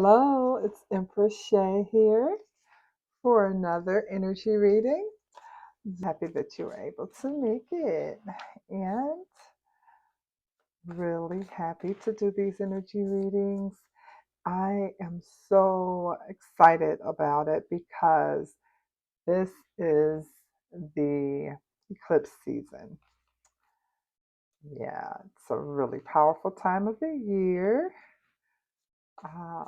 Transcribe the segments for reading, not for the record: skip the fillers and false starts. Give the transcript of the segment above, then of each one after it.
Hello, it's Empress Shay here for another energy reading. Happy that you were able to make it, and really happy to do these energy readings. I am so excited about it because this is the eclipse season. Yeah, it's a really powerful time of the year. Uh,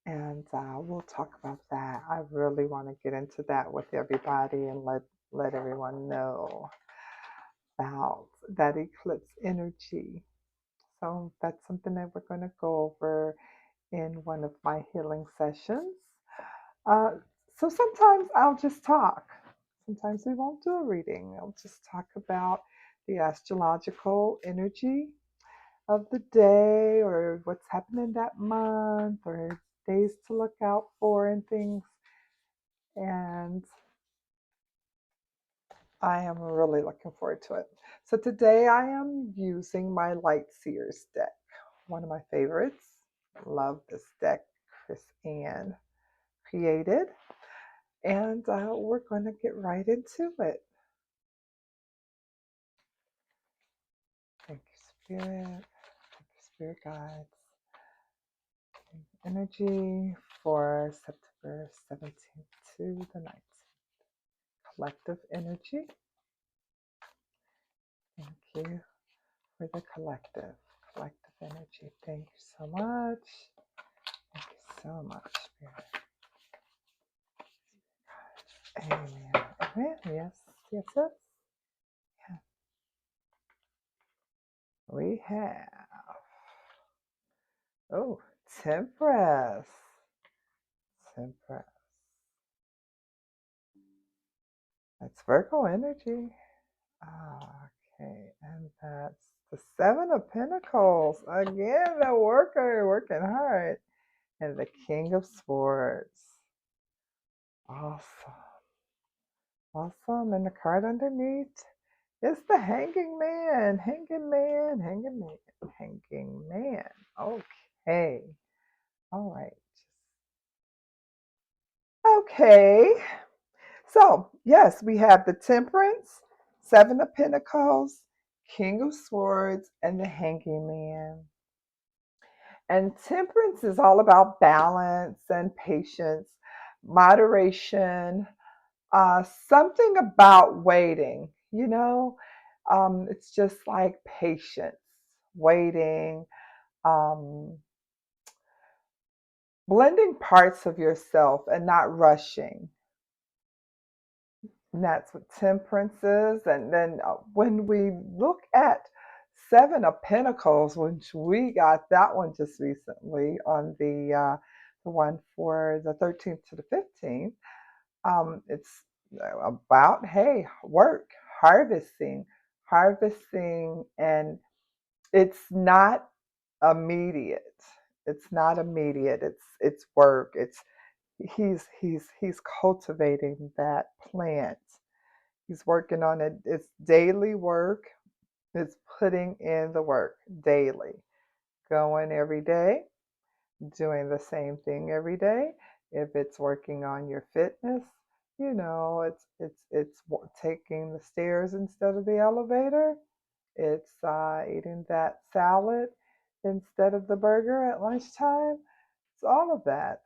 and we'll talk about that. I really want to get into that with everybody and let everyone know about that eclipse energy. So that's something that we're going to go over in one of my healing sessions. Uh, so sometimes I'll just talk. Sometimes we won't do a reading. I'll just talk about the astrological energy of the day or what's happening that month or days to look out for and things. And I am really looking forward to it. So today I am using my Light Seers deck, one of my favorites. Love this deck Chris Ann created. And we're going to get right into it. Thank you, Spirit. Thank you, Spirit Guides. Energy for September 17th to the 19th. Collective energy. Thank you for the collective energy. Thank you so much. Thank you so much, Spirit. Amen. Amen. Yes, yes, yes. Yeah. We have, oh, Temperance. Temperance. That's Virgo energy. Okay, and that's the Seven of Pentacles. Again, the worker working hard. And the King of Swords. Awesome. Awesome. And the card underneath is the Hanging Man. Hanging Man. Hanging Man. Hanging Man. Okay. All right. Okay. So, yes, we have the Temperance, Seven of Pentacles, King of Swords, and the Hanging Man. And Temperance is all about balance and patience, moderation, something about waiting, it's just like patience, waiting, um, blending parts of yourself and not rushing. And that's what temperance is. And then when we look at Seven of Pentacles, which we got that one just recently on the one for the 13th to the 15th, it's about, hey, work, harvesting, and it's not immediate. It's not immediate. It's work. He's cultivating that plant. He's working on it. It's daily work. It's putting in the work daily, going every day, doing the same thing every day. If it's working on your fitness, it's taking the stairs instead of the elevator. It's eating that salad instead of the burger at lunchtime. It's all of that.